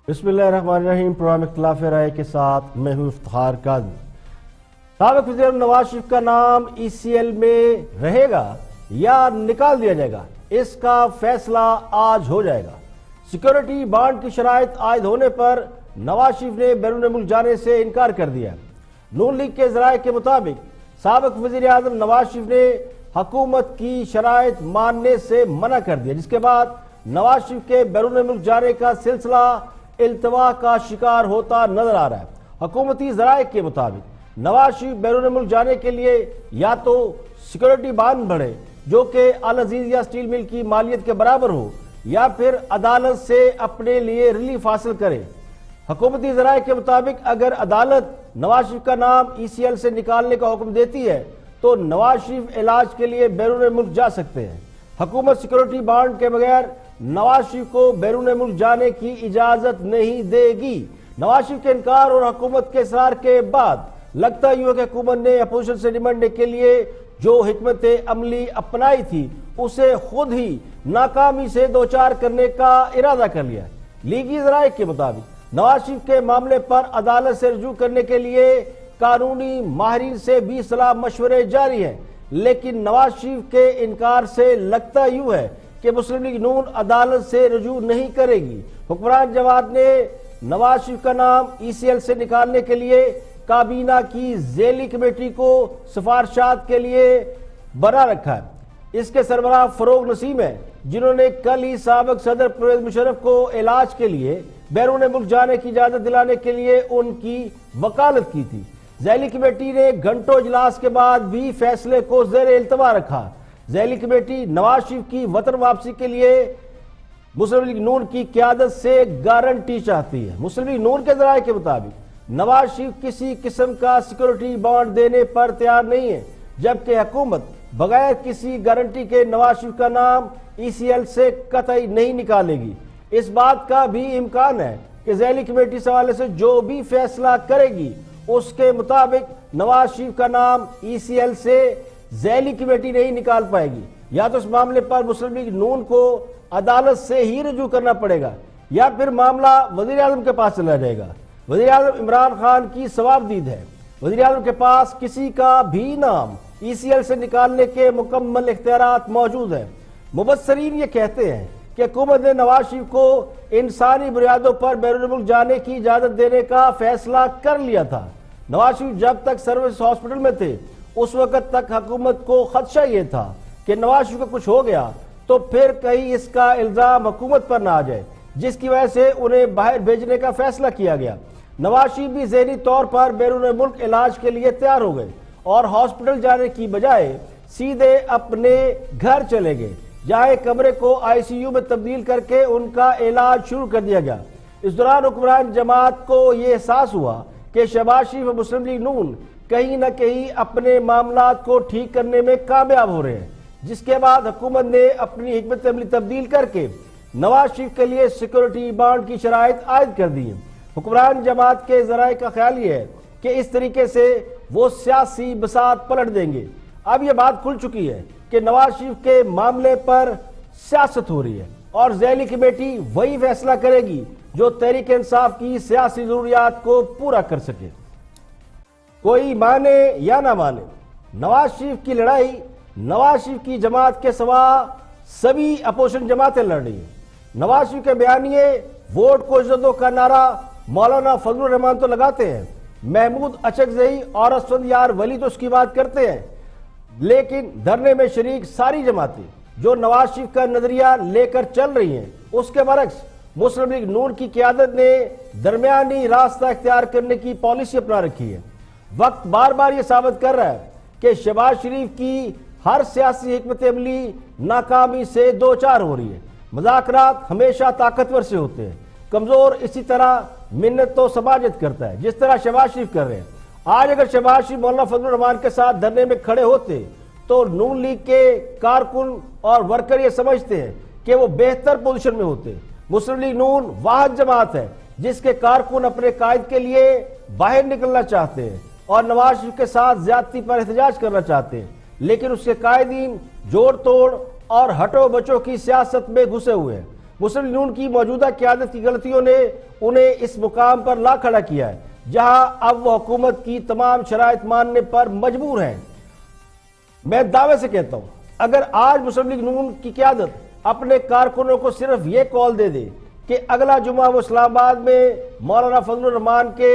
بسم اللہ الرحمن الرحیم۔ پروگرام اختلاف رائے کے ساتھ میں ہوں افتخار قادری۔ سابق وزیر نواز شریف کا نام ای سی ایل میں رہے گا یا نکال دیا جائے گا، اس کا فیصلہ آج ہو جائے گا۔ سیکیورٹی بانڈ کی شرائط عائد ہونے پر نواز شریف نے بیرون ملک جانے سے انکار کر دیا۔ نون لیگ کے ذرائع کے مطابق سابق وزیر اعظم نواز شریف نے حکومت کی شرائط ماننے سے منع کر دیا، جس کے بعد نواز شریف کے بیرون ملک جانے کا سلسلہ التوا کا شکار ہوتا نظر آ رہا ہے۔ حکومتی ذرائع کے مطابق نواز شریف بیرون ملک جانے کے لیے یا تو سیکیورٹی بانڈ بڑھے جو کہ العزیزیہ اسٹیل مل کی مالیت کے برابر ہو، یا پھر عدالت سے اپنے لیے ریلیف حاصل کرے۔ حکومتی ذرائع کے مطابق اگر عدالت نواز شریف کا نام ای سی ایل سے نکالنے کا حکم دیتی ہے تو نواز شریف علاج کے لیے بیرون ملک جا سکتے ہیں۔ حکومت سیکیورٹی بانڈ کے بغیر نواز شریف کو بیرون ملک جانے کی اجازت نہیں دے گی۔ نواز شریف کے انکار اور حکومت کے اصرار کے بعد لگتا یوں ہے کہ حکومت نے اپوزیشن سے نمٹنے کے لیے جو حکمت عملی اپنائی تھی اسے خود ہی ناکامی سے دوچار کرنے کا ارادہ کر لیا۔ لیگی ذرائع کے مطابق نواز شریف کے معاملے پر عدالت سے رجوع کرنے کے لیے قانونی ماہرین سے بھی صلاح مشورے جاری ہیں، لیکن نواز شریف کے انکار سے لگتا یوں ہے کہ مسلم لیگ نون عدالت سے رجوع نہیں کرے گی۔ حکمران جماعت نے نواز شریف کا نام ای سی ایل سے نکالنے کے لیے کابینہ کی ذیلی کمیٹی کو سفارشات کے لیے بنا رکھا ہے۔ اس کے سربراہ فروغ نسیم ہیں، جنہوں نے کل ہی سابق صدر پرویز مشرف کو علاج کے لیے بیرون ملک جانے کی اجازت دلانے کے لیے ان کی وکالت کی تھی۔ ذیلی کمیٹی نے گھنٹوں اجلاس کے بعد بھی فیصلے کو زیر التوا رکھا۔ ذیلی کمیٹی نواز شریف کی وطن واپسی کے لیے مسلم لیگ نون کی قیادت سے گارنٹی چاہتی ہے۔ مسلم لیگ نون کے ذرائع کے مطابق نواز شریف کسی قسم کا سیکیورٹی بانڈ دینے پر تیار نہیں ہے، جبکہ حکومت بغیر کسی گارنٹی کے نواز شریف کا نام ای سی ایل سے قطعی نہیں نکالے گی۔ اس بات کا بھی امکان ہے کہ ذیلی کمیٹی اس حوالے سے جو بھی فیصلہ کرے گی اس کے مطابق نواز شریف کا نام ای سی ایل سے ذیلی کمیٹی نہیں نکال پائے گی، یا تو اس معاملے پر مسلم لیگ نون کو عدالت سے ہی رجوع کرنا پڑے گا، یا پھر معاملہ وزیر اعظم کے پاس چلا جائے گا۔ وزیر اعظم عمران خان کی صوابدید ہے، وزیر اعظم کے پاس کسی کا بھی نام ای سی ایل سے نکالنے کے مکمل اختیارات موجود ہیں۔ مبصرین یہ کہتے ہیں کہ حکومت نے نواز شریف کو انسانی بنیادوں پر بیرون ملک جانے کی اجازت دینے کا فیصلہ کر لیا تھا۔ نواز شریف جب تک سروس ہاسپٹل میں تھے اس وقت تک حکومت کو خدشہ یہ تھا کہ نواز شریف کو کچھ ہو گیا تو پھر کہیں اس کا الزام حکومت پر نہ آ جائے، جس کی وجہ سے انہیں باہر بھیجنے کا فیصلہ کیا گیا۔ نواز شریف بھی ذہنی طور پر بیرون ملک علاج کے لیے تیار ہو گئے اور ہاسپٹل جانے کی بجائے سیدھے اپنے گھر چلے گئے، جہاں کمرے کو آئی سی یو میں تبدیل کر کے ان کا علاج شروع کر دیا گیا۔ اس دوران حکمران جماعت کو یہ احساس ہوا کہ شہباز شریف اور مسلم لیگ نون کہیں نہ کہیں اپنے معاملات کو ٹھیک کرنے میں کامیاب ہو رہے ہیں، جس کے بعد حکومت نے اپنی حکمت عملی تبدیل کر کے نواز شریف کے لیے سیکیورٹی بانڈ کی شرائط عائد کر دی ہیں۔ حکمران جماعت کے ذرائع کا خیال یہ ہے کہ اس طریقے سے وہ سیاسی بساط پلٹ دیں گے۔ اب یہ بات کھل چکی ہے کہ نواز شریف کے معاملے پر سیاست ہو رہی ہے اور ذیلی کمیٹی وہی فیصلہ کرے گی جو تحریک انصاف کی سیاسی ضروریات کو پورا کر سکے۔ کوئی مانے یا نہ مانے، نواز شریف کی لڑائی نواز شریف کی جماعت کے سوا سبھی اپوزیشن جماعتیں لڑ رہی ہیں۔ نواز شریف کے بیانیے ووٹ کو عزتوں کا نعرہ مولانا فضل الرحمان تو لگاتے ہیں، محمود اچکزئی اور اسفندیار ولی تو اس کی بات کرتے ہیں، لیکن دھرنے میں شریک ساری جماعتیں جو نواز شریف کا نظریہ لے کر چل رہی ہیں اس کے برعکس مسلم لیگ نون کی قیادت نے درمیانی راستہ اختیار کرنے کی پالیسی اپنا رکھی ہے۔ وقت بار بار یہ ثابت کر رہا ہے کہ شہباز شریف کی ہر سیاسی حکمت عملی ناکامی سے دوچار ہو رہی ہے۔ مذاکرات ہمیشہ طاقتور سے ہوتے ہیں، کمزور اسی طرح منت و سماجت کرتا ہے جس طرح شہباز شریف کر رہے ہیں۔ آج اگر شہباز شریف مولانا فضل الرحمان کے ساتھ دھرنے میں کھڑے ہوتے تو نون لیگ کے کارکن اور ورکر یہ سمجھتے ہیں کہ وہ بہتر پوزیشن میں ہوتے۔ مسلم لیگ نون واحد جماعت ہے جس کے کارکن اپنے قائد کے لیے باہر نکلنا چاہتے ہیں اور نواز شریف کے ساتھ زیادتی پر احتجاج کرنا چاہتے ہیں، لیکن اس کے قائدین جوڑ توڑ اور ہٹو بچو کی سیاست میں گھسے ہوئے ہیں۔ مسلم لیگ نون کی موجودہ قیادت کی غلطیوں نے انہیں اس مقام پر لا کھڑا کیا ہے جہاں اب وہ حکومت کی تمام شرائط ماننے پر مجبور ہیں۔ میں دعوے سے کہتا ہوں اگر آج مسلم لیگ نون کی قیادت اپنے کارکنوں کو صرف یہ کال دے دے کہ اگلا جمعہ وہ اسلام آباد میں مولانا فضل الرحمان کے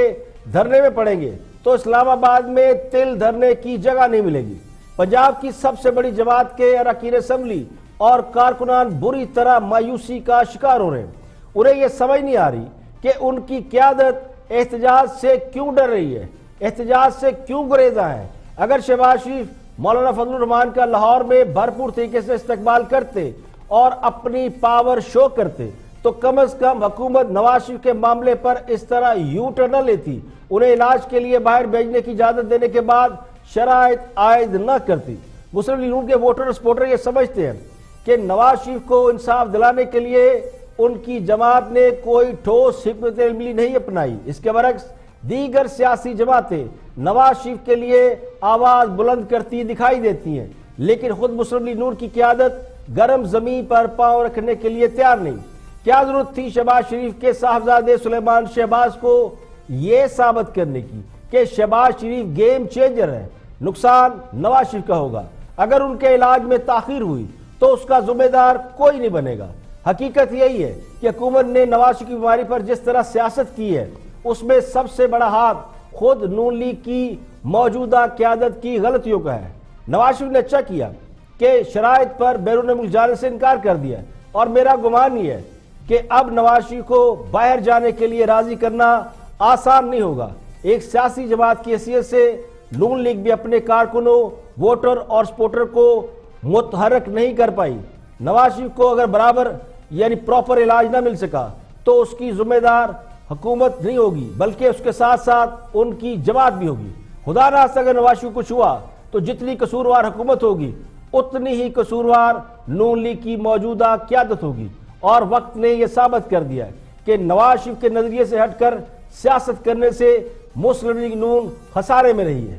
دھرنے میں پڑیں گے تو اسلام آباد میں تل دھرنے کی جگہ نہیں ملے گی۔ پنجاب کی سب سے بڑی جماعت کے اراکین اسمبلی اور کارکنان بری طرح مایوسی کا شکار ہو رہے ہیں۔ انہیں یہ سمجھ نہیں آ رہی کہ ان کی قیادت احتجاج سے کیوں ڈر رہی ہے، احتجاج سے کیوں گریزاں ہے۔ اگر شہباز شریف مولانا فضل الرحمان کا لاہور میں بھرپور طریقے سے استقبال کرتے اور اپنی پاور شو کرتے تو کم از کم حکومت نواز شریف کے معاملے پر اس طرح یو ٹرن نہ لیتی، انہیں علاج کے لیے باہر بھیجنے کی اجازت دینے کے بعد شرائط عائد نہ کرتی۔ مسلم لیگ نون کے ووٹر اور سپورٹر یہ سمجھتے ہیں کہ نواز شریف کو انصاف دلانے کے لیے ان کی جماعت نے کوئی ٹھوس حکمت عملی نہیں اپنائی۔ اس کے برعکس دیگر سیاسی جماعتیں نواز شریف کے لیے آواز بلند کرتی دکھائی دیتی ہیں، لیکن خود مسلم لیگ نون کی قیادت گرم زمین پر پاؤں رکھنے کے لیے تیار نہیں۔ کیا ضرورت تھی شہباز شریف کے صاحبزادے سلیمان شہباز کو یہ ثابت کرنے کی کہ شہباز شریف گیم چینجر ہے؟ نقصان نواز شریف کا ہوگا۔ اگر ان کے علاج میں تاخیر ہوئی تو اس کا ذمہ دار کوئی نہیں بنے گا۔ حقیقت یہی ہے کہ حکومت نے نواز شریف کی بیماری پر جس طرح سیاست کی ہے اس میں سب سے بڑا ہاتھ خود نون لیگ کی موجودہ قیادت کی غلطیوں کا ہے۔ نواز شریف نے اچھا کیا کہ شرائط پر بیرون ملک جانے سے انکار کر دیا، اور میرا گمان یہ ہے کہ اب نواز شریف کو باہر جانے کے لیے راضی کرنا آسان نہیں ہوگا۔ ایک سیاسی جماعت کی حیثیت سے نون لیگ بھی اپنے کارکنوں، ووٹر اور سپورٹر کو متحرک نہیں کر پائی۔ نواز شریف کو اگر برابر یعنی پراپر علاج نہ مل سکا تو اس کی ذمہ دار حکومت نہیں ہوگی بلکہ اس کے ساتھ ساتھ ان کی جماعت بھی ہوگی۔ خدا نہ خواستہ اگر نواز شریف کو کچھ ہوا تو جتنی قصوروار حکومت ہوگی اتنی ہی قصوروار نون لیگ کی موجودہ قیادت ہوگی، اور وقت نے یہ ثابت کر دیا ہے کہ نواز شریف کے نظریے سے ہٹ کر سیاست کرنے سے مسلم لیگ نون خسارے میں رہی ہے۔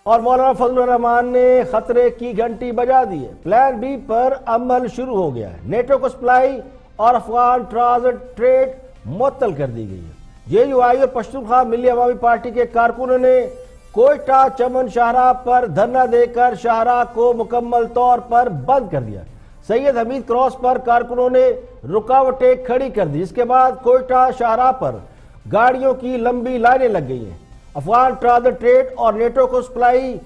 اور مولانا فضل الرحمان نے خطرے کی گھنٹی بجا دی ہے۔ پلان بی پر عمل شروع ہو گیا ہے۔ نیٹو کو سپلائی اور افغان ٹرانزٹ ٹریڈ معطل کر دی گئی ہے۔ جے یو آئی اور پشتونخوا ملی عوامی پارٹی کے کارکنوں نے کوئٹہ چمن شاہراہ پر دھرنا دے کر شاہراہ کو مکمل طور پر بند کر دیا۔ سید حمید کراس پر کارکنوں نے رکاوٹیں کھڑی کر دی، جس کے بعد کوئٹہ شاہراہ پر گاڑیوں کی لمبی لائنیں لگ گئی ہیں۔ افغان ٹرانزٹ ٹریڈ اور نیٹو کو سپلائی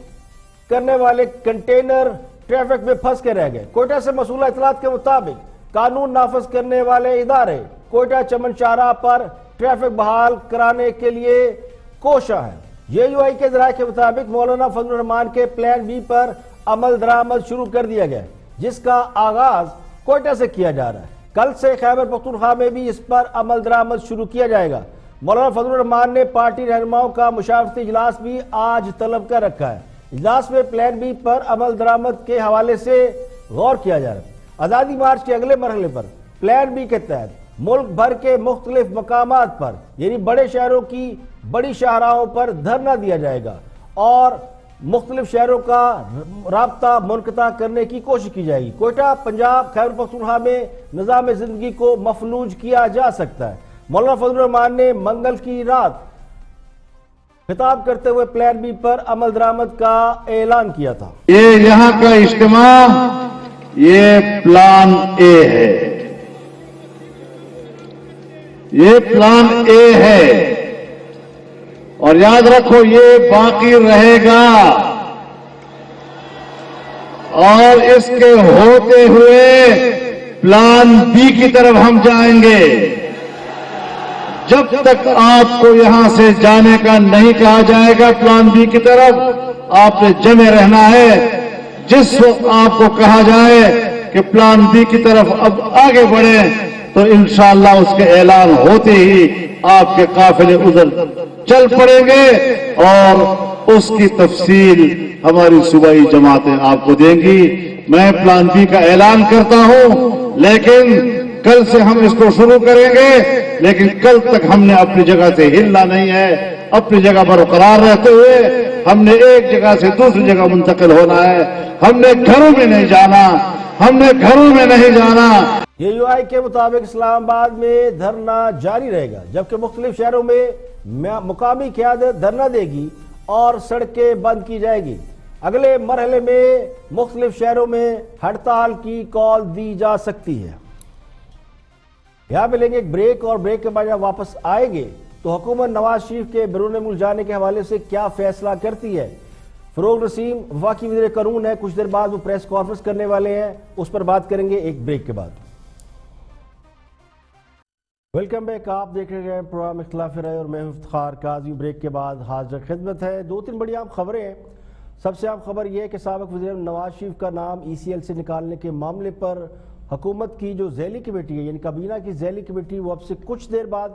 کرنے والے کنٹینر ٹریفک میں پھنس کے رہ گئے۔ کوئٹہ سے موصولہ اطلاعات کے مطابق قانون نافذ کرنے والے ادارے کوئٹہ چمن شاہراہ پر ٹریفک بحال کرانے کے لیے کوشاں ہیں۔ جے یو آئی کے ذرائع کے مطابق مولانا فضل الرحمان کے پلان بی پر عمل درآمد شروع کر دیا گیا ہے، جس کا آغاز کوئٹہ سے کیا جا رہا ہے۔ کل سے خیبر پختونخوا میں بھی اس پر عمل درآمد شروع کیا جائے گا۔ مولانا فضل الرحمان نے پارٹی رہنماؤں کا مشاورتی اجلاس بھی آج طلب کر رکھا ہے۔ اجلاس میں پلان بی پر عمل درآمد کے حوالے سے غور کیا جا رہا ہے۔ آزادی مارچ کے اگلے مرحلے پر پلان بی کے تحت ملک بھر کے مختلف مقامات پر یعنی بڑے شہروں کی بڑی شاہراہوں پر دھرنا دیا جائے گا اور مختلف شہروں کا رابطہ منقطع کرنے کی کوشش کی جائے گی۔ کوئٹہ، پنجاب، خیبر پختونخوا میں نظام زندگی کو مفلوج کیا جا سکتا ہے۔ مولانا فضل الرحمان نے منگل کی رات خطاب کرتے ہوئے پلان بی پر عمل درآمد کا اعلان کیا تھا۔ یہ یہاں کا اجتماع یہ پلان اے ہے، یہ پلان اے ہے، اور یاد رکھو یہ باقی رہے گا، اور اس کے ہوتے ہوئے پلان بی کی طرف ہم جائیں گے۔ جب تک آپ کو یہاں سے جانے کا نہیں کہا جائے گا پلان بی کی طرف، آپ نے جمے رہنا ہے۔ جس وقت آپ کو کہا جائے کہ پلان بی کی طرف اب آگے بڑھیں تو انشاءاللہ اس کے اعلان ہوتے ہی آپ کے قافلے ادھر چل پڑیں گے، اور اس کی تفصیل ہماری صوبائی جماعتیں آپ کو دیں گی۔ میں پلان بی کا اعلان کرتا ہوں، لیکن کل سے ہم اس کو شروع کریں گے، لیکن کل تک ہم نے اپنی جگہ سے ہلنا نہیں ہے۔ اپنی جگہ پر برقرار رہتے ہوئے ہم نے ایک جگہ سے دوسری جگہ منتقل ہونا ہے۔ ہم نے گھروں میں نہیں جانا، ہم نے گھروں میں نہیں جانا۔ JUI کے مطابق اسلام آباد میں دھرنا جاری رہے گا، جبکہ مختلف شہروں میں مقامی قیادت دھرنا دے گی اور سڑکیں بند کی جائے گی۔ اگلے مرحلے میں مختلف شہروں میں ہڑتال کی کال دی جا سکتی ہے۔ یہاں پہ لیں گے ایک بریک، اور بریک کے بعد جب واپس آئیں گے تو حکومت نواز شریف کے بیرون ملک جانے کے حوالے سے کیا فیصلہ کرتی ہے۔ فروغ نسیم وفاقی وزیر قانون ہے، کچھ دیر بعد وہ پریس کانفرنس کرنے والے ہیں، اس پر بات کریں گے ایک بریک کے بعد۔ ویلکم بیک، آپ دیکھ رہے ہیں پروگرام اختلاف رائے اور میں ہوں افتخار قاضی۔ بریک کے بعد حاضر خدمت ہے۔ دو تین بڑی عام خبریں ہیں۔ سب سے اہم خبر یہ ہے کہ سابق وزیر نواز شریف کا نام ECL سے نکالنے کے معاملے پر حکومت کی جو ذیلی کمیٹی ہے، یعنی کابینہ کی ذیلی کمیٹی، وہ اب سے کچھ دیر بعد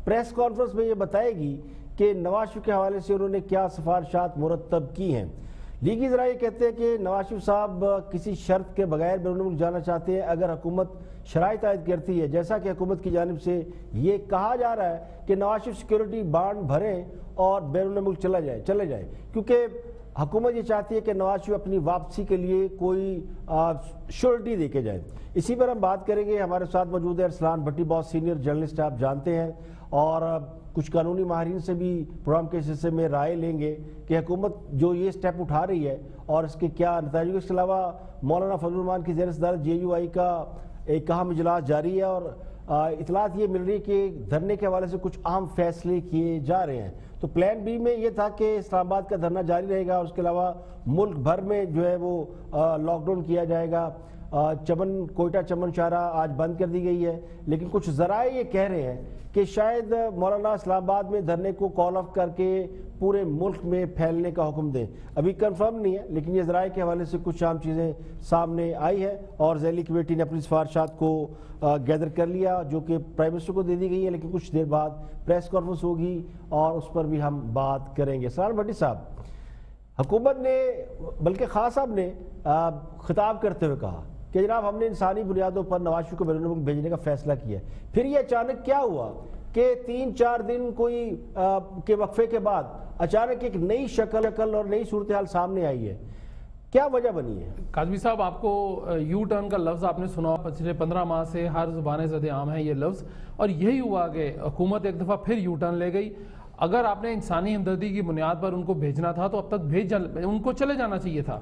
پریس کانفرنس میں یہ بتائے گی کہ نواز شریف کے حوالے سے انہوں نے کیا سفارشات مرتب کی ہیں۔ لیگی ذرائع یہ کہتے ہیں کہ نواز شریف صاحب کسی شرط کے بغیر بیرون ملک جانا چاہتے ہیں اگر حکومت شرائط عائد کرتی ہے، جیسا کہ حکومت کی جانب سے یہ کہا جا رہا ہے کہ نواز شریف سیکیورٹی بانڈ بھریں اور بیرون ملک چلے جائیں، کیونکہ حکومت یہ چاہتی ہے کہ نواز شریف اپنی واپسی کے لیے کوئی شورٹی دے کے جائیں۔ اسی پر ہم بات کریں گے، ہمارے ساتھ موجود ہے ارسلان بھٹی، بہت سینئر جرنلسٹ آپ جانتے ہیں، اور کچھ قانونی ماہرین سے بھی پروگرام کے سلسلے میں رائے لیں گے کہ حکومت جو یہ سٹیپ اٹھا رہی ہے اور اس کے کیا نتائج۔ اس کے علاوہ مولانا فضل الرحمان کی زیر صدارت JUI کا ایک اہم اجلاس جاری ہے، اور اطلاعات یہ مل رہی ہے کہ دھرنے کے حوالے سے کچھ اہم فیصلے کیے جا رہے ہیں۔ تو پلان B میں یہ تھا کہ اسلام آباد کا دھرنا جاری رہے گا، اور اس کے علاوہ ملک بھر میں جو ہے وہ لاک ڈاؤن کیا جائے گا۔ کوئٹہ چمن شاہراہ آج بند کر دی گئی ہے، لیکن کچھ ذرائع یہ کہہ رہے ہیں کہ شاید مولانا اسلام آباد میں دھرنے کو کال آف کر کے پورے ملک میں پھیلنے کا حکم دیں۔ ابھی کنفرم نہیں ہے، لیکن یہ ذرائع کے حوالے سے کچھ عام چیزیں سامنے آئی ہے، اور ذیلی کمیٹی نے اپنی سفارشات کو گیدر کر لیا جو کہ پرائم منسٹر کو دے دی گئی ہے، لیکن کچھ دیر بعد پریس کانفرنس ہوگی اور اس پر بھی ہم بات کریں گے۔ ارسلان بھٹی صاحب، حکومت نے بلکہ خان صاحب نے خطاب کرتے ہوئے کہا کہ جناب ہم نے انسانی بنیادوں پر نواز شریف کو بیرون ملک بھیجنے کا فیصلہ کیا ہے۔ پھر یہ اچانک کیا ہوا کہ 3-4 دن کوئی کے وقفے کے بعد اچانک ایک نئی شکل اور نئی صورتحال سامنے آئی ہے، کیا وجہ بنی ہے؟ قاضمی صاحب، آپ کو یو ٹرن کا لفظ آپ نے سنا، پچھلے 15 ماہ سے ہر زبان زد عام ہے یہ لفظ، اور یہی ہوا کہ حکومت ایک دفعہ پھر یو ٹرن لے گئی۔ اگر آپ نے انسانی ہمدردی کی بنیاد پر ان کو بھیجنا تھا تو اب تک ان کو چلے جانا چاہیے تھا،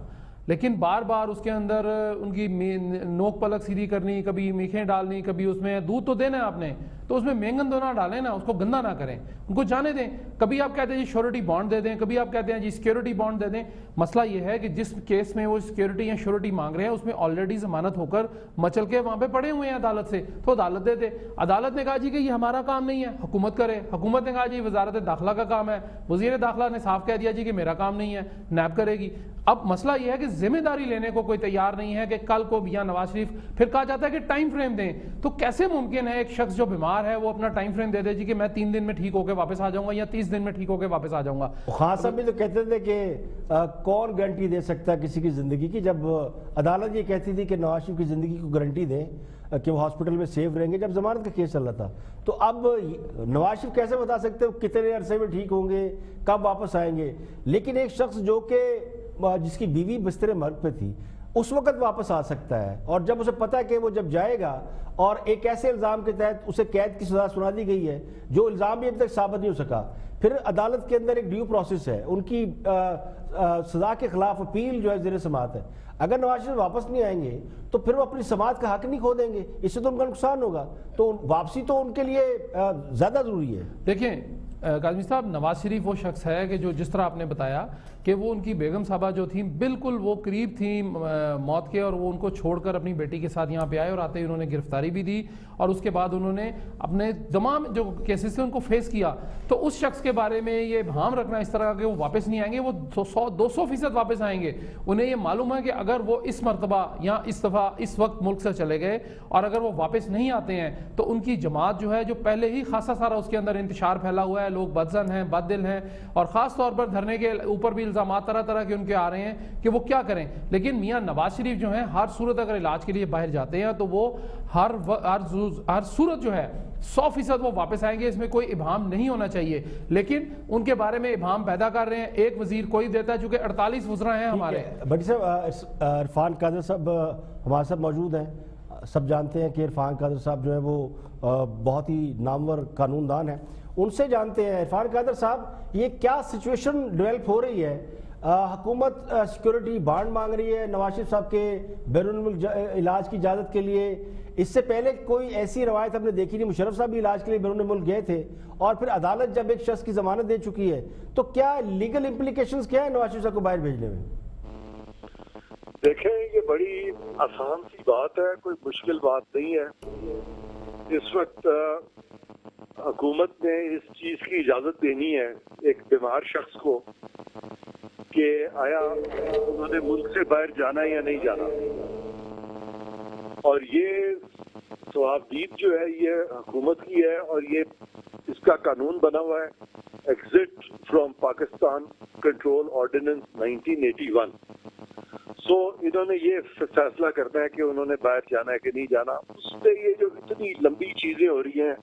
لیکن بار بار اس کے اندر ان کی نوک پلک سیدھی کرنی، کبھی میخیں ڈالنی، کبھی اس میں دودھ تو دینا ہے آپ نے تو اس میں مینگن تو نہ ڈالیں نا، اس کو گندا نہ کریں، ان کو جانے دیں۔ کبھی آپ کہتے ہیں جی شیورٹی بانڈ دے دیں، کبھی آپ کہتے ہیں جی سیکیورٹی بانڈ دے دیں۔ مسئلہ یہ ہے کہ جس کیس میں وہ سیکیورٹی یا شیورٹی مانگ رہے ہیں اس میں آلریڈی ضمانت ہو کر مچل کے وہاں پہ پڑے ہوئے ہیں عدالت سے، تو عدالت دے دے۔ عدالت نے کہا جی کہ یہ ہمارا کام نہیں ہے، حکومت کرے۔ حکومت نے کہا جی وزارت داخلہ کا کام ہے، وزیر داخلہ نے صاف کہہ دیا جی کہ میرا کام نہیں ہے، نیب کرے گی۔ اب مسئلہ یہ ہے کہ ذمہ داری لینے کو کوئی تیار نہیں ہے کہ کل کو میاں نواز شریف، پھر کہا جاتا ہے کہ ٹائم فریم دیں، تو کیسے ممکن ہے ایک شخص جو بیمار ہے وہ اپنا ٹائم فریم دے دے جی کہ میں 3 دن میں ٹھیک ہو کے واپس آ جاؤں گا یا 30 دن میں ٹھیک ہو کے واپس آ جاؤں گا۔ خان صاحب بھی تو کہتے تھے کہ کون گارنٹی دے سکتا ہے کسی کی زندگی کی، جب عدالت یہ کہتی تھی کہ نواز شریف کی زندگی کو گارنٹی دیں کہ وہ ہاسپٹل میں سیف رہیں گے جب ضمانت کا کیس چل رہا تھا، تو اب نواز شریف کیسے بتا سکتے ہو کتنے عرصے میں ٹھیک ہوں گے، کب واپس آئیں گے؟ لیکن ایک شخص جو کہ جس کی بیوی بستر مرگ پہ تھی اس وقت واپس آ سکتا ہے، اور جب اسے پتا ہے کہ وہ جب جائے گا اور ایک ایسے الزام کے تحت اسے قید کی سزا سنا دی گئی ہے جو الزام بھی اب تک ثابت نہیں ہو سکا، پھر عدالت کے اندر ایک ڈیو پروسیس ہے، ان کی سزا کے خلاف اپیل جو ہے زیر سماعت ہے۔ اگر نواز شریف واپس نہیں آئیں گے تو پھر وہ اپنی سماعت کا حق نہیں کھو دیں گے، اس سے تو ان کا نقصان ہوگا، تو واپسی تو ان کے لیے زیادہ ضروری ہے۔ دیکھیں قاضمی صاحب، نواز شریف وہ شخص ہے کہ جو جس طرح آپ نے بتایا کہ وہ ان کی بیگم صاحبہ جو تھیں بالکل وہ قریب تھیں موت کے، اور وہ ان کو چھوڑ کر اپنی بیٹی کے ساتھ یہاں پہ آئے، اور آتے ہی انہوں نے گرفتاری بھی دی، اور اس کے بعد انہوں نے اپنے تمام جو کیسز تھے ان کو فیس کیا۔ تو اس شخص کے بارے میں یہ ابہام رکھنا اس طرح کہ وہ واپس نہیں آئیں گے، وہ 100-200% واپس آئیں گے۔ انہیں یہ معلوم ہے کہ اگر وہ اس مرتبہ یا اس دفعہ اس وقت ملک سے چلے گئے اور اگر وہ واپس نہیں آتے ہیں تو ان کی جماعت جو ہے، جو پہلے ہی خاصا سارا اس کے اندر انتشار پھیلا ہوا ہے، لوگ بدزن ہیں، بد دل ہیں، اور خاص طور پر دھرنے کے اوپر بھی الزامات طرح طرح کے ان کے آ رہے ہیں کہ وہ کیا کریں۔ لیکن میاں نواز شریف جو ہیں ہر صورت اگر علاج کے لیے باہر جاتے ہیں تو وہ ہر صورت جو ہے 100% وہ واپس آئیں گے، اس میں کوئی ابہام نہیں ہونا چاہیے۔ لیکن ان کے بارے میں ابہام پیدا کر رہے ہیں، ایک وزیر کوئی دیتا ہے، چونکہ 48 وزراء ہیں ہمارے۔ بھٹی صاحب، عرفان قادر صاحب ہمارے ساتھ موجود ہیں، سب جانتے ہیں کہ عرفان قادر صاحب جو ہے وہ بہت ہی نامور قانون دان ہیں، ان سے جانتے ہیں عرفان قادر صاحب یہ کیا سچویشن ڈیولپ ہو رہی ہے؟ حکومت سیکورٹی بانڈ مانگ رہی ہے نواز شریف صاحب کے بیرون ملک علاج کی اجازت کے لیے، اس سے پہلے کوئی ایسی روایت ہم نے دیکھی نہیں، مشرف صاحب بھی علاج کے لیے بیرون ملک گئے تھے، اور پھر عدالت جب ایک شخص کی ضمانت دے چکی ہے تو کیا لیگل امپلیکیشنز کیا ہے نواز شریف صاحب کو باہر بھیجنے میں؟ دیکھیں یہ بڑی آسان سی بات ہے، کوئی مشکل بات نہیں ہے۔ اس وقت حکومت نے اس چیز کی اجازت دینی ہے ایک بیمار شخص کو کہ آیا انہوں نے ملک سے باہر جانا یا نہیں جانا، اور یہ ثوابدید جو ہے یہ حکومت کی ہے، اور یہ اس کا قانون بنا ہوا ہے exit from Pakistan control ordinance 1981۔ سو انہوں نے یہ فیصلہ کرنا ہے کہ انہوں نے باہر جانا ہے کہ نہیں جانا۔ اس پہ یہ جو اتنی لمبی چیزیں ہو رہی ہیں،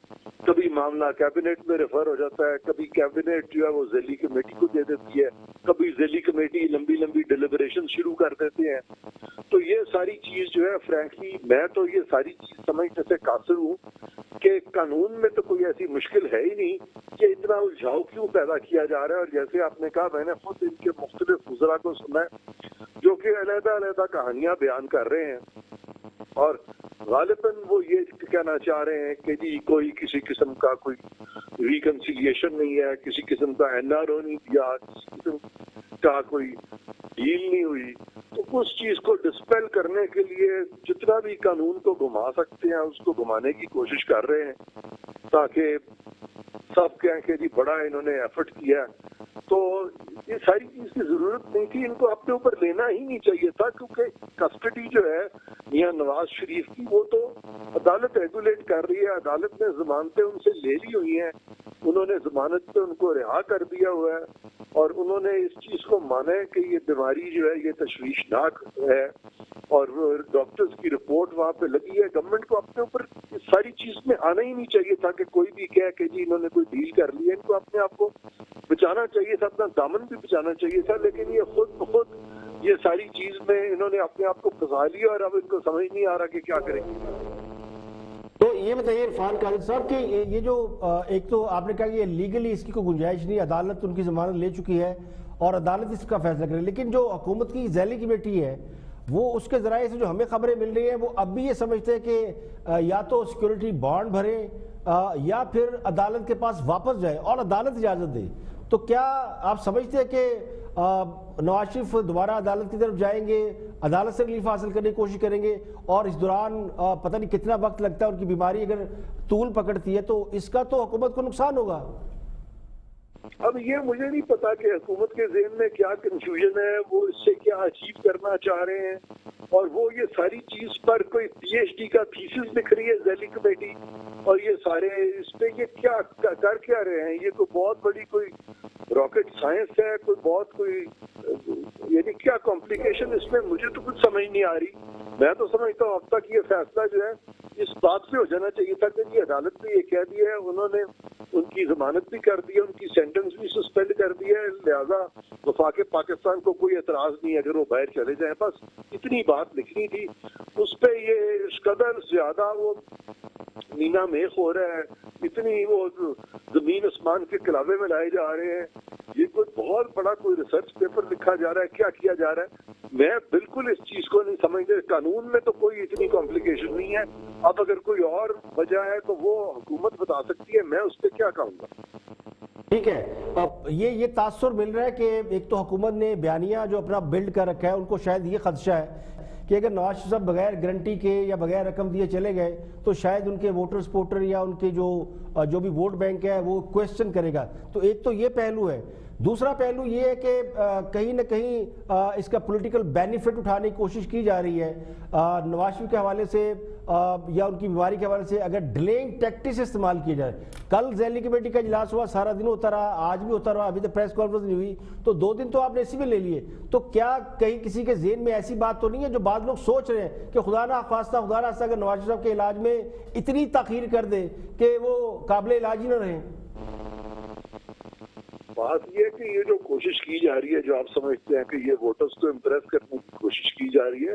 کبھی معاملہ کیبنٹ میں ریفر ہو جاتا ہے، کبھی کیبنٹ جو ہے وہ ذیلی کمیٹی کو دے دیتی ہے، کبھی ذیلی کمیٹی لمبی لمبی ڈیلیبریشن شروع کر دیتے ہیں۔ تو یہ ساری چیز جو ہے فرینکلی میں تو یہ ساری چیز سمجھنے سے قاصر ہوں کہ قانون میں تو کوئی ایسی مشکل ہے ہی نہیں کہ اتنا الجھاؤ کیوں پیدا کیا جا رہا ہے۔ اور جیسے آپ نے کہا، میں نے خود ان کے مختلف وزراء کو سنا ہے جو کہ علیحدہ علیحدہ کہانیاں بیان کر رہے ہیں، اور غالباً وہ یہ کہنا چاہ رہے ہیں کہ جی کوئی کسی قسم کا کوئی ریکنسیلیشن نہیں ہے، کسی قسم کا NRO نہیں دیا، کسی قسم کا کوئی ڈیل نہیں ہوئی۔ تو اس چیز کو ڈسپیل کرنے کے لیے جتنا بھی قانون کو گھما سکتے ہیں اس کو گھمانے کی کوشش کر رہے ہیں، تاکہ سب کہیں کہ جی بڑا انہوں نے ایفرٹ کیا ہے۔ تو یہ ساری چیز کی ضرورت نہیں تھی، ان کو اپنے اوپر لینا ہی نہیں چاہیے تھا، کیونکہ کسٹڈی جو ہے میاں نواز شریف کی وہ تو عدالت ریگولیٹ کر رہی ہے، عدالت نے ضمانتیں ان سے لے لی ہوئی ہیں، انہوں نے ضمانت پہ ان کو رہا کر دیا ہوا ہے، اور انہوں نے اس چیز کو مانا ہے کہ یہ بیماری جو ہے یہ تشویشناک ہے، اور ڈاکٹرز کی رپورٹ وہاں پہ لگی ہے۔ گورنمنٹ کو اپنے اوپر اس ساری چیز میں آنا ہی نہیں چاہیے تھا کہ کوئی بھی کہے کہ جی انہوں نے کوئی ڈیل کر لی ہے۔ ان کو اپنے آپ کو بچانا چاہیے تھا، اپنا دامن بھی بچانا چاہیے تھا، لیکن یہ خود بخود یہ ساری چیز میں انہوں نے اپنے آپ کو پھنسا لیا، اور اب ان کو سمجھ نہیں آ رہا کہ کیا کریں گے۔ تو یہ بتائیے عرفان قادر صاحب کہ یہ جو ایک تو آپ نے کہا کہ یہ لیگلی اس کی کوئی گنجائش نہیں، عدالت ان کی ضمانت لے چکی ہے اور عدالت اس کا فیصلہ کرے، لیکن جو حکومت کی ذیلی کمیٹی ہے وہ اس کے ذرائع سے جو ہمیں خبریں مل رہی ہیں وہ اب بھی یہ سمجھتے ہیں کہ یا تو سیکورٹی بانڈ بھریں یا پھر عدالت کے پاس واپس جائے اور عدالت اجازت دے۔ تو کیا آپ سمجھتے ہیں کہ نواز شریف دوبارہ عدالت کی طرف جائیں گے، عدالت سے ریلیف حاصل کرنے کی کوشش کریں گے، اور اس دوران پتہ نہیں کتنا وقت لگتا ہے، ان کی بیماری اگر طول پکڑتی ہے تو اس کا تو حکومت کو نقصان ہوگا؟ اب یہ مجھے نہیں پتا کہ حکومت کے ذہن میں کیا کنفیوژن ہے، وہ اس سے کیا اچیو کرنا چاہ رہے ہیں، اور وہ یہ ساری چیز پر کوئی PhD کا تھیسس لکھ رہی ہے ذیلی کمیٹی، اور یہ سارے اس پہ یہ کیا کر کیا رہے ہیں؟ یہ کوئی بہت بڑی کوئی راکٹ سائنس ہے، کوئی بہت کوئی یعنی کیا کمپلیکیشن اس میں مجھے تو کچھ سمجھ نہیں آ رہی۔ میں تو سمجھتا ہوں اب تک یہ فیصلہ جو ہے اس بات پہ ہو جانا چاہیے تھا کہ یہ عدالت نے یہ کہہ دیا ہے، انہوں نے ان کی ضمانت بھی کر دی ہے، ان کی سینٹنس بھی سسپینڈ کر دی ہے، لہذا وفاق پاکستان کو کوئی اعتراض نہیں ہے اگر وہ باہر چلے جائیں، بس اتنی بات لکھنی تھی۔ اس پہ یہ اس قدر زیادہ وہ مینا میخ ہو رہا ہے، اتنی وہ زمین آسمان کے کلابے میں لائے جا رہے ہیں، یہ کوئی بہت بڑا کوئی ریسرچ پیپر لکھا جا رہا ہے، کیا کیا جا رہا ہے؟ میں بالکل اس چیز کو نہیں سمجھتے۔ قانون میں تو کوئی اتنی کمپلیکیشن نہیں ہے، اب اگر کوئی اور وجہ ہے تو وہ حکومت بتا سکتی ہے، میں اس پہ کیا کہوں گا۔ ٹھیک ہے، اب یہ تاثر مل رہا ہے کہ ایک تو حکومت نے بیانیہ جو اپنا بلڈ کر رکھا ہے، ان کو شاید یہ خدشہ ہے کہ اگر نواز شریف صاحب بغیر گارنٹی کے یا بغیر رقم دیے چلے گئے تو شاید ان کے ووٹر سپورٹر یا ان کے جو بھی ووٹ بینک ہے وہ کویسچن کرے گا۔ تو ایک تو یہ پہلو ہے، دوسرا پہلو یہ ہے کہ کہیں نہ کہیں اس کا پولیٹیکل بینیفٹ اٹھانے کی کوشش کی جا رہی ہے نواز شریف کے حوالے سے یا ان کی بیماری کے حوالے سے، اگر ڈیلینگ ٹیکٹکس استعمال کیے جائے۔ کل ذیلی کمیٹی کا اجلاس ہوا، سارا دن ہوتا رہا، آج بھی ہوتا رہا، ابھی تک پریس کانفرنس نہیں ہوئی، تو 2 دن تو آپ نے اسی میں لے لیے۔ تو کیا کہیں کسی کے ذہن میں ایسی بات تو نہیں ہے جو بعض لوگ سوچ رہے ہیں کہ خدا نہ خواستہ اگر نواز شریف صاحب کے علاج میں اتنی تاخیر کر دے کہ وہ قابل علاج ہی نہ رہیں؟ بات یہ ہے کہ یہ جو کوشش کی جا رہی ہے، جو آپ سمجھتے ہیں کہ یہ ووٹرز کو امپریس کرنے کی کوشش کی جا رہی ہے،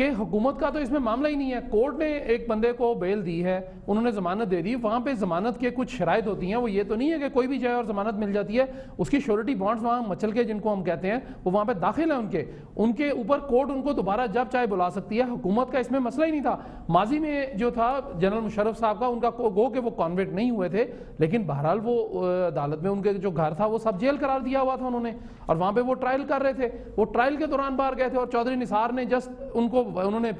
کہ حکومت کا تو اس میں معاملہ ہی نہیں ہے. کورٹ نے ایک بندے کو بیل دی ہے, انہوں نے ضمانت دے دی, وہاں پہ ضمانت کے کچھ شرائط ہوتی ہیں, وہ یہ تو نہیں ہے کہ کوئی بھی جائے اور ضمانت مل جاتی ہے. اس کی شیورٹی بانڈز وہاں مچل کے جن کو ہم کہتے ہیں وہ وہاں پہ داخل ہیں, ان کے اوپر کورٹ ان کو دوبارہ جب چاہے بلا سکتی ہے. حکومت کا اس میں مسئلہ ہی نہیں تھا. ماضی میں جو تھا جنرل مشرف صاحب کا, ان کا گو کہ وہ کانوکٹ نہیں ہوئے تھے, لیکن بہرحال وہ عدالت میں ان کے جو گھر تھا وہ سب جیل قرار دیا ہوا تھا انہوں نے, اور وہاں پہ وہ ٹرائل کر رہے تھے. وہ ٹرائل کے دوران باہر گئے تھے اور چودھری نثار نے جسٹ انہوں نے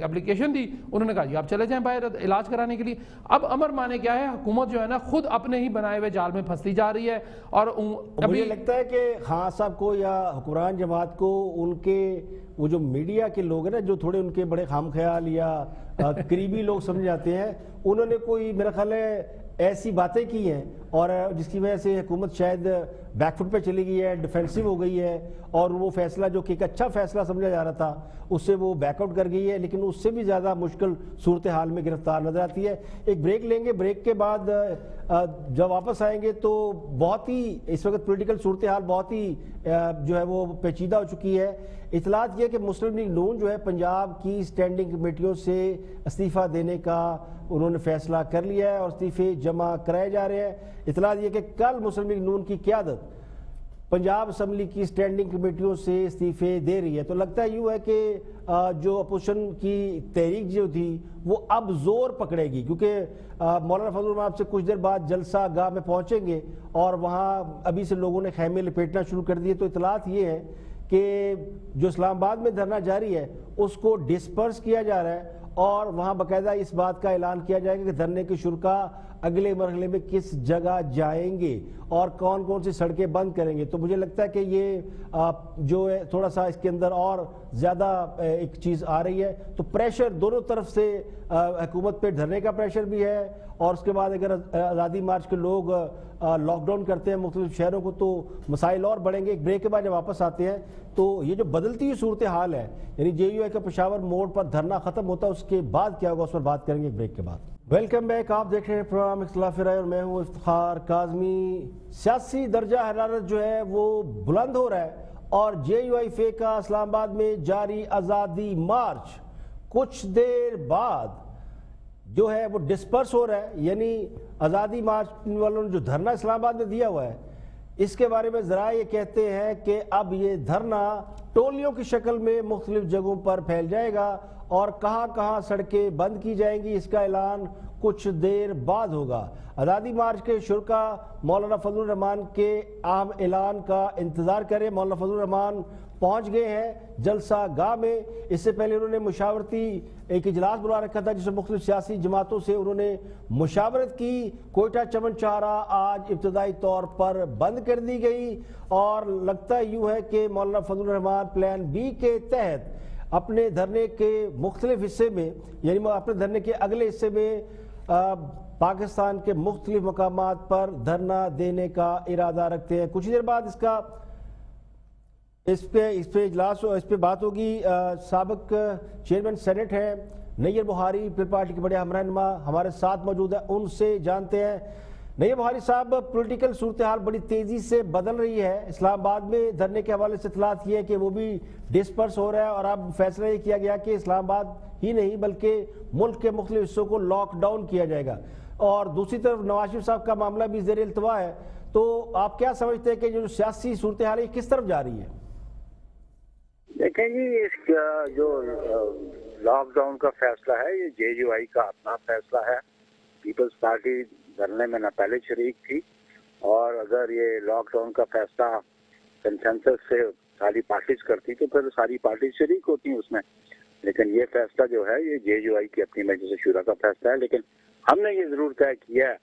اپلیکیشن دی, انہوں نے کہا جی آپ چلے جائیں باہر علاج کرانے کے لیے. اب امر مانے کیا ہے, حکومت جو ہے نا خود اپنے ہی بنائے ہوئے جال میں پھنستی جا رہی ہے. اور مجھے لگتا ہے کہ خان صاحب کو یا حکمران جماعت کو ان کے وہ جو میڈیا کے لوگ ہیں نا, جو تھوڑے ان کے بڑے خام خیال یا قریبی لوگ سمجھ جاتے ہیں, انہوں نے کوئی میرا خیال ہے ایسی باتیں کی ہیں اور جس کی وجہ سے حکومت شاید بیک فٹ پہ چلی گئی ہے, ڈیفینسو ہو گئی ہے, اور وہ فیصلہ جو کہ ایک اچھا فیصلہ سمجھا جا رہا تھا اس سے وہ بیک آؤٹ کر گئی ہے, لیکن اس سے بھی زیادہ مشکل صورتحال میں گرفتار نظر آتی ہے. ایک بریک لیں گے, بریک کے بعد جب واپس آئیں گے تو بہت ہی اس وقت پولیٹیکل صورتحال بہت ہی جو ہے وہ پیچیدہ ہو چکی ہے. اطلاعات یہ کہ مسلم لیگ نون جو ہے پنجاب کی اسٹینڈنگ کمیٹیوں سے استعفیٰ دینے کا انہوں نے فیصلہ کر لیا ہے اور استعفے جمع کرائے جا رہے ہیں. اطلاعات یہ کہ کل مسلم لیگ نون کی قیادت پنجاب اسمبلی کی اسٹینڈنگ کمیٹیوں سے استعفے دے رہی ہے. تو لگتا ہے یوں ہے کہ جو اپوزیشن کی تحریک جو تھی وہ اب زور پکڑے گی, کیونکہ مولانا فضل الرحمان آپ سے کچھ دیر بعد جلسہ گاہ میں پہنچیں گے اور وہاں ابھی سے لوگوں نے خیمے لپیٹنا شروع کر دیے. تو اطلاعات یہ ہے کہ جو اسلام آباد میں دھرنا جاری ہے اس کو ڈسپرس کیا جا رہا ہے اور وہاں باقاعدہ اس بات کا اعلان کیا جائے گا کہ دھرنے کے شرکا اگلے مرحلے میں کس جگہ جائیں گے اور کون کون سی سڑکیں بند کریں گے. تو مجھے لگتا ہے کہ یہ جو ہے تھوڑا سا اس کے اندر اور زیادہ ایک چیز آ رہی ہے. تو پریشر دونوں طرف سے حکومت پہ دھرنے کا پریشر بھی ہے, اور اس کے بعد اگر آزادی مارچ کے لوگ لاک ڈاؤن کرتے ہیں مختلف شہروں کو تو مسائل اور بڑھیں گے. ایک بریک کے بعد جب واپس آتے ہیں تو یہ جو بدلتی ہوئی صورتحال ہے, یعنی جے یو اے کا پشاور موڑ پر دھرنا ختم ہوتا ہے, اس کے بعد کیا ہوگا اس پر بات کریں گے ایک بریک کے بعد. ویلکم بیک, آپ دیکھ رہے ہیں پروگرام اختلاف رائے اور میں ہوں افتخار کاظمی. سیاسی درجہ حرارت جو ہے وہ بلند ہو رہا ہے اور جے یو آئی فے کا اسلام آباد میں جاری آزادی مارچ کچھ دیر بعد جو ہے وہ ڈسپرس ہو رہا ہے. یعنی آزادی مارچ والوں نے جو دھرنا اسلام آباد میں دیا ہوا ہے اس کے بارے میں ذرائع یہ کہتے ہیں کہ اب یہ دھرنا ٹولیوں کی شکل میں مختلف جگہوں پر پھیل جائے گا اور کہاں کہاں سڑکیں بند کی جائیں گی اس کا اعلان کچھ دیر بعد ہوگا. آزادی مارچ کے شرکا مولانا فضل الرحمان کے اہم اعلان کا انتظار کریں. مولانا فضل الرحمان پہنچ گئے ہیں جلسہ گاہ میں. اس سے پہلے انہوں نے مشاورتی ایک اجلاس بلا رکھا تھا جس میں مختلف سیاسی جماعتوں سے انہوں نے مشاورت کی. کوئٹہ چمن چارہ آج ابتدائی طور پر بند کر دی گئی اور لگتا یوں ہے کہ مولانا فضل الرحمان پلان بی کے تحت اپنے دھرنے کے مختلف حصے میں, یعنی اپنے دھرنے کے اگلے حصے میں پاکستان کے مختلف مقامات پر دھرنا دینے کا ارادہ رکھتے ہیں. کچھ دیر بعد اس پہ اجلاس اس پہ بات ہوگی. سابق چیئرمین سینٹ ہیں نیر بخاری, پیپلز پارٹی کے بڑے ہمراہنما ہمارے ساتھ موجود ہیں, ان سے جانتے ہیں. نیر بخاری صاحب, پولیٹیکل صورتحال بڑی تیزی سے بدل رہی ہے. اسلام آباد میں دھرنے کے حوالے سے اطلاعات یہ ہے کہ وہ بھی ڈسپرس ہو رہا ہے اور اب فیصلہ یہ کیا گیا کہ اسلام آباد ہی نہیں بلکہ ملک کے مختلف حصوں کو لاک ڈاؤن کیا جائے گا. اور دوسری طرف نواز شریف صاحب کا معاملہ بھی زیر التوا ہے. تو آپ کیا سمجھتے ہیں کہ جو سیاسی صورتحال ہے کس طرف جا رہی ہے؟ دیکھیں جی, اس کا جو لاک ڈاؤن کا فیصلہ ہے یہ جے یو آئی کا اپنا فیصلہ ہے. پیپلز پارٹی دھرنے میں نہ پہلے شریک تھی, اور اگر یہ لاک ڈاؤن کا فیصلہ کنسنسس سے ساری پارٹیز کرتی تو پھر ساری پارٹیز شریک ہوتی ہیں اس میں. لیکن یہ فیصلہ جو ہے یہ جے یو آئی کی اپنی مجلس شورا کا فیصلہ ہے. لیکن ہم نے یہ ضرور طے کیا ہے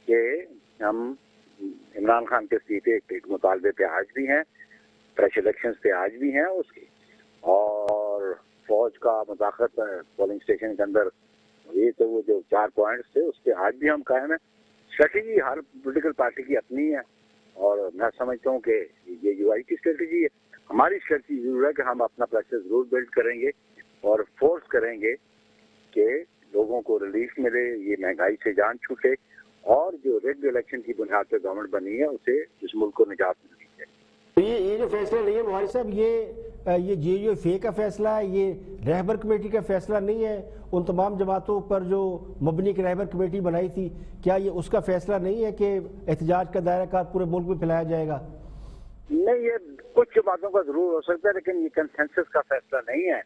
کہ ہم عمران خان کے استعفے ایک مطالبے پہ آج بھی ہیں, فریش الیکشنز پہ آج بھی ہیں اس کی, اور فوج کا مداخلت پولنگ اسٹیشن کے اندر, یہ تو وہ جو 4 پوائنٹس تھے اس پہ آج بھی ہم قائم ہیں. اسٹریٹجی ہر پولیٹیکل پارٹی کی اپنی ہے اور میں سمجھتا ہوں کہ یہ یو آئی کی اسٹریٹجی ہے. ہماری اسٹریٹجی ضرور ہے کہ ہم اپنا پریشر ضرور بلڈ کریں گے اور فورس کریں گے کہ لوگوں کو ریلیف ملے, یہ مہنگائی سے جان چھوٹے, اور جو ریگڈ الیکشن کی بنیاد پہ گورنمنٹ بنی ہے اسے اس ملک کو نجات ملنی ہے. یہ جو فیصلہ نہیں ہے بخاری صاحب, یہ یہ JUI کا فیصلہ ہے، یہ رہبر کمیٹی کا فیصلہ نہیں ہے؟ ان تمام جماعتوں پر جو مبنی کی رہبر کمیٹی بنائی تھی، کیا یہ اس کا فیصلہ نہیں ہے کہ احتجاج کا دائرہ کار پورے ملک میں پھیلایا جائے گا؟ نہیں، یہ کچھ باتوں کا ضرور ہو سکتا ہے، لیکن یہ کنسنسس کا فیصلہ نہیں ہے،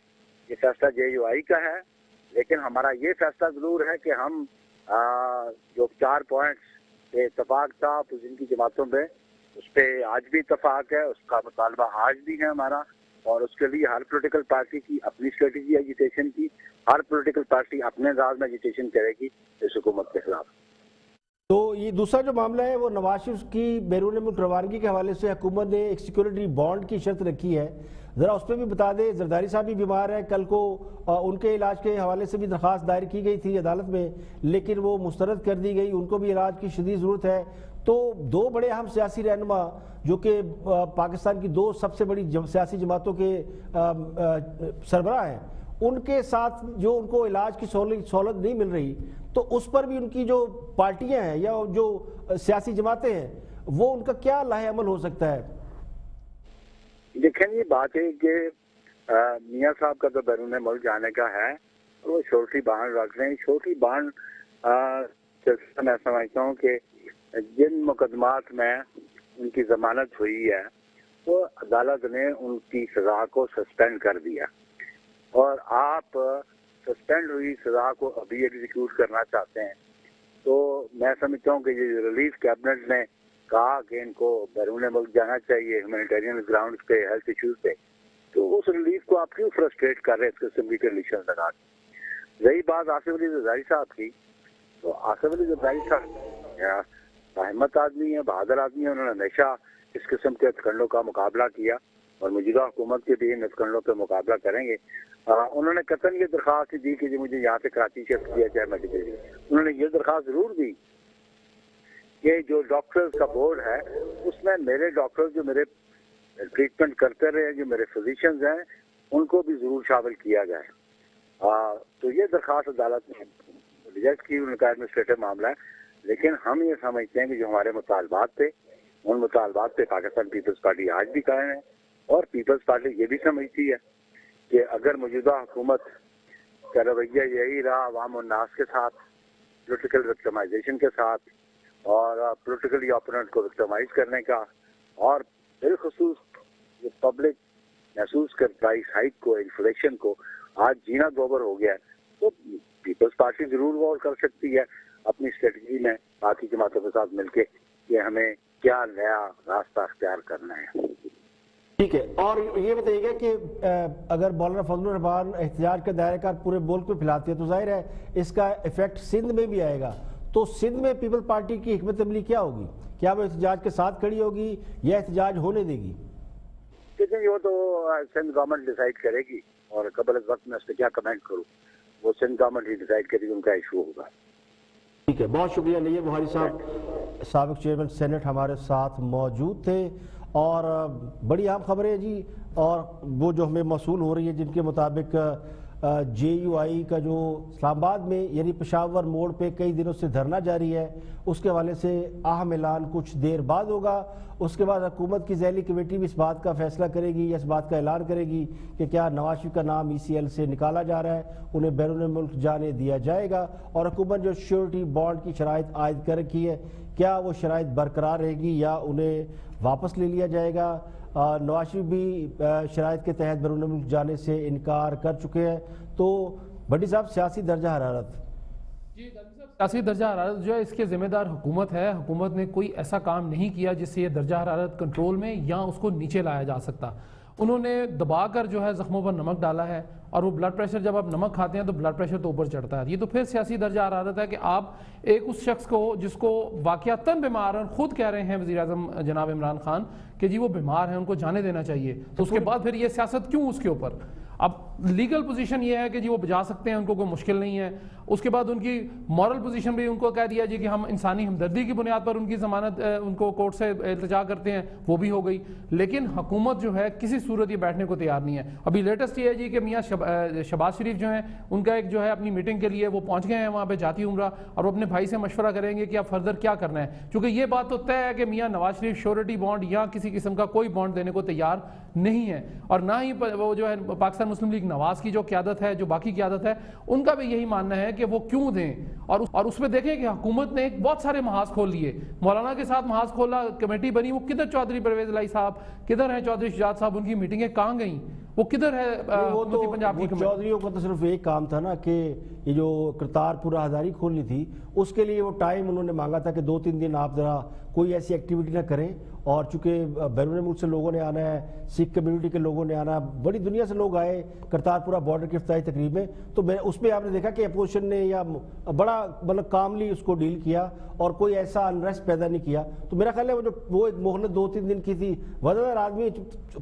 یہ فیصلہ JUI کا ہے۔ لیکن ہمارا یہ فیصلہ ضرور ہے کہ ہم جو 4 پوائنٹس پہ اتفاق تھا اپوزیشن کی جماعتوں پہ، اس پہ آج بھی اتفاق ہے، اس کا مطالبہ آج بھی ہے ہمارا، اور اس کے لیے ہر پولیٹیکل پارٹی کی اپنی اسٹریٹجی ایجیٹیشن کی، ہر پولیٹیکل پارٹی اپنے انداز میں ایجیٹیشن کرے گی اس حکومت کے خلاف۔ تو یہ دوسرا جو معاملہ ہے وہ نواز شریف کی بیرون ملک روانگی کے حوالے سے حکومت نے ایک سیکورٹی بانڈ کی شرط رکھی ہے، ذرا اس پہ بھی بتا دیں۔ زرداری صاحب بھی بیمار ہیں، کل کو ان کے علاج کے حوالے سے بھی درخواست دائر کی گئی تھی عدالت میں، لیکن وہ مسترد کر دی گئی، ان کو بھی علاج کی شدید ضرورت ہے۔ تو 2 بڑے اہم سیاسی رہنما جو کہ پاکستان کی 2 سب سے بڑی سیاسی جماعتوں کے سربراہ ہیں، ان کے ساتھ جو ان کو علاج کی سہولت نہیں مل رہی، تو اس پر بھی ان کی جو پارٹیاں ہیں یا جو سیاسی جماعتیں ہیں وہ ان کا کیا لاہ عمل ہو سکتا ہے؟ دیکھیں، یہ بات ہے کہ میاں صاحب کا تو بیرون ملک جانے کا ہے، وہ چھوٹی بانڈ رکھ رہے ہیں۔ چھوٹی بانڈ میں سمجھتا ہوں کہ جن مقدمات میں ان کی ضمانت ہوئی ہے وہ عدالت نے ان کی سزا کو سسپینڈ کر دیا، اور آپ سسپینڈ ہوئی سزا کو ابھی ایگزیکیوٹ کرنا چاہتے ہیں، تو میں سمجھتا ہوں کہ یہ ریلیف کیبنٹ نے کہا کہ ان کو بیرون ملک جانا چاہیے ہیومینیٹیرین گراؤنڈز پہ، ہیلتھ ایشوز پہ، تو اس ریلیف کو آپ کیوں فرسٹریٹ کر رہے ہیں اس قسم کی کنڈیشن لگا کے؟ رہی بات آصف علی زرداری صاحب کی، تو آصف علی زرداری صاحب احمد آدمی ہے، بہادر آدمی ہے، انہوں نے ہمیشہ اس قسم کے ہتھکنڈوں کا مقابلہ کیا، اور موجودہ حکومت کے بھی ان ہتھکنڈوں پہ مقابلہ کریں گے۔ انہوں نے قطعاً یہ درخواست دی کہ مجھے یہاں سے کراچی شفٹ کیا جائے میڈیکل، انہوں نے یہ درخواست ضرور دی کہ جو ڈاکٹرز کا بورڈ ہے اس میں میرے ڈاکٹر جو میرے ٹریٹمنٹ کرتے رہے، جو میرے فزیشنز ہیں، ان کو بھی ضرور شامل کیا جائے۔ تو یہ درخواست عدالت نے ریجیکٹ کی، ان کا ایڈمنسٹریٹو معاملہ ہے، لیکن ہم یہ سمجھتے ہیں کہ جو ہمارے مطالبات تھے ان مطالبات پہ پاکستان پیپلز پارٹی آج بھی قائم ہے، اور پیپلز پارٹی یہ بھی سمجھتی ہے کہ اگر موجودہ حکومت کا رویہ یہی رہا عوام الناس کے ساتھ، پولیٹیکل وکٹمائزیشن کے ساتھ، اور پولیٹیکلی اپوننٹ کو وکٹمائز کرنے کا، اور بالخصوص جو پبلک محسوس کر پرائس ہائک کو، انفلیشن کو آج جینا دوبر ہو گیا ہے، تو پیپلز پارٹی ضرور غور کر سکتی ہے اپنی اسٹریٹجی میں باقی جماعتوں کے ساتھ مل کے کہ ہمیں کیا نیا راستہ اختیار کرنا ہے۔ ٹھیک ہے، اور یہ بتائیے گا کہ اگر مولانا فضل الرحمان احتجاج کا دائرہ کار پورے ملک میں پھیلاتے ہیں تو ظاہر ہے اس کا ایفیکٹ سندھ میں بھی آئے گا، تو سندھ میں پیپل پارٹی کی حکمت عملی کیا ہوگی؟ کیا وہ احتجاج کے ساتھ کھڑی ہوگی یا احتجاج ہونے دے گی؟ لیکن وہ تو سندھ گورنمنٹ ڈیسائیڈ کرے گی، اور قبل از وقت میں اس پہ کیا کمنٹ کروں، وہ سندھ گورنمنٹ ہی ڈیسائیڈ کرے گی، ان کا ایشو ہوگا۔ ٹھیک ہے، بہت شکریہ نیر بخاری صاحب، سابق چیئرمین سینٹ ہمارے ساتھ موجود تھے۔ اور بڑی اہم خبریں جی، اور وہ جو ہمیں موصول ہو رہی ہے جن کے مطابق JUI کا جو اسلام آباد میں یعنی پشاور موڑ پہ کئی دنوں سے دھرنا جاری ہے، اس کے حوالے سے اہم اعلان کچھ دیر بعد ہوگا۔ اس کے بعد حکومت کی ذیلی کمیٹی بھی اس بات کا فیصلہ کرے گی یا اس بات کا اعلان کرے گی کہ کیا نواز شریف کا نام ECL سے نکالا جا رہا ہے، انہیں بیرون ملک جانے دیا جائے گا، اور حکومت جو شیورٹی بانڈ کی شرائط عائد کر رکھی ہے کیا وہ شرائط برقرار رہے گی یا انہیں واپس لے لیا جائے گا۔ نواز شریف بھی شرائط کے تحت بیرون ملک جانے سے انکار کر چکے ہیں۔ تو بھٹی صاحب، سیاسی درجہ حرارت؟ جی سیاسی درجہ حرارت جو ہے اس کے ذمہ دار حکومت ہے۔ حکومت نے کوئی ایسا کام نہیں کیا جس سے یہ درجہ حرارت کنٹرول میں یا اس کو نیچے لایا جا سکتا۔ انہوں نے دبا کر جو ہے زخموں پر نمک ڈالا ہے، اور وہ بلڈ پریشر، جب آپ نمک کھاتے ہیں تو بلڈ پریشر تو اوپر چڑھتا ہے۔ یہ تو پھر سیاسی درجہ حرارت ہے کہ آپ ایک اس شخص کو جس کو واقعتاً بیمار ہیں، خود کہہ رہے ہیں وزیر اعظم جناب عمران خان کہ جی وہ بیمار ہیں، ان کو جانے دینا چاہیے، تو اس کے بعد پھر یہ سیاست کیوں اس کے اوپر؟ اب لیگل پوزیشن یہ ہے کہ جی وہ بجا سکتے ہیں, ان کو کوئی مشکل نہیں ہے. اس کے بعد ان کی مورل پوزیشن بھی ان کو کہہ دیا جی کہ ہم انسانی ہمدردی کی بنیاد پر ان کی ضمانت ان کو کورٹ سے التجا کرتے ہیں, وہ بھی ہو گئی. لیکن حکومت جو ہے کسی صورت یہ بیٹھنے کو تیار نہیں ہے. ابھی لیٹسٹ یہ ہے جی کہ میاں شہباز شریف جو ہیں ان کا ایک جو ہے اپنی میٹنگ کے لیے وہ پہنچ گئے ہیں وہاں پہ جاتی عمرہ, اور وہ اپنے بھائی سے مشورہ کریں گے کہ اب فردر کیا کرنا ہے. چونکہ یہ بات تو طے ہے کہ میاں نواز شریف شیورٹی بانڈ یا کسی قسم کا کوئی بانڈ دینے کو تیار نہیں ہے, اور نہ ہی وہ جو ہے پاکستان مسلم لیگ نواز کی جو قیادت ہے, جو باقی قیادت ہے, ان کا بھی یہی ماننا ہے کہ وہ کیوں دیں. اور اس میں دیکھیں کہ حکومت نے ایک بہت سارے محاذ کھول لیے, مولانا کے ساتھ محاذ کھولا, کمیٹی بنی, وہ کدھر چودھری پرویز الہی صاحب, کدھر ہیں چودھری شجاعت صاحب, ان کی میٹنگیں کہاں گئیں, وہ کدھر ہے حکومتی پنجاب کی کمیٹی. چودھریوں کا تو صرف ایک کام تھا نا کہ یہ جو کرتارپور راہداری کھولنی تھی, اس کے لیے وہ ٹائم انہوں نے مانگا تھا کہ 2-3 دن آپ ذرا کوئی ایسی ایکٹیویٹی نہ کریں. اور چونکہ بیرون ملک سے لوگوں نے آنا ہے, سکھ کمیونٹی کے لوگوں نے آنا, بڑی دنیا سے لوگ آئے کرتارپورہ بارڈر کی افتتاحی تقریب میں, تو اس میں آپ نے دیکھا کہ اپوزیشن نے یا بڑا مطلب کاملی اس کو ڈیل کیا اور کوئی ایسا انریسٹ پیدا نہیں کیا. تو میرا خیال ہے وہ ایک مہلت 2-3 دن کی تھی. وزیردار آدمی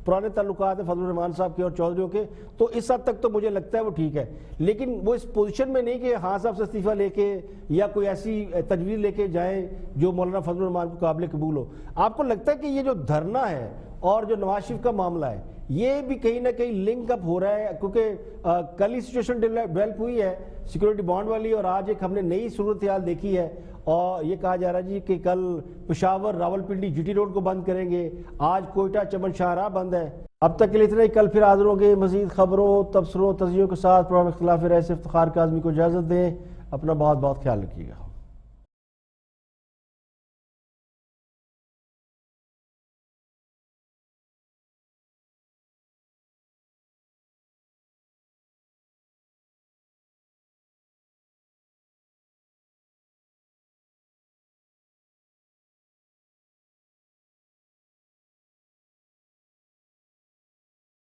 پرانے تعلقات ہیں فضل الرحمان صاحب کے اور چودھریوں کے, تو اس حد تک تو مجھے لگتا ہے وہ ٹھیک ہے. لیکن وہ اس پوزیشن میں نہیں کہ ہاں صاحب سے استعفیٰ لے کے یا کوئی ایسی تجویز لے کے جائیں جو مولانا فضل الرحمان کو قابل قبول ہو. آپ کو لگتا ہے کہ یہ جو دھرنا ہے اور جو نواز شریف کا معاملہ ہے یہ بھی کہیں نہ کہیں لنک اپ ہو رہا ہے, کیونکہ کل ہی سچویشن ڈیولپ ہوئی ہے سیکورٹی بانڈ والی, اور آج ایک ہم نے نئی صورتحال دیکھی ہے, اور یہ کہا جا رہا ہے جی کہ کل Peshawar Rawalpindi G T road کو بند کریں گے, آج کوئٹہ چمن شاہراہ بند ہے. اب تک کے لیے اتنا ہی, کل پھر حاضر ہوں گے مزید خبروں, تبصروں, تجزیوں کے ساتھ. پروگرام اختلاف رائے سے افتخار کاظمی کو اجازت دیں. اپنا بہت بہت خیال رکھیے گا.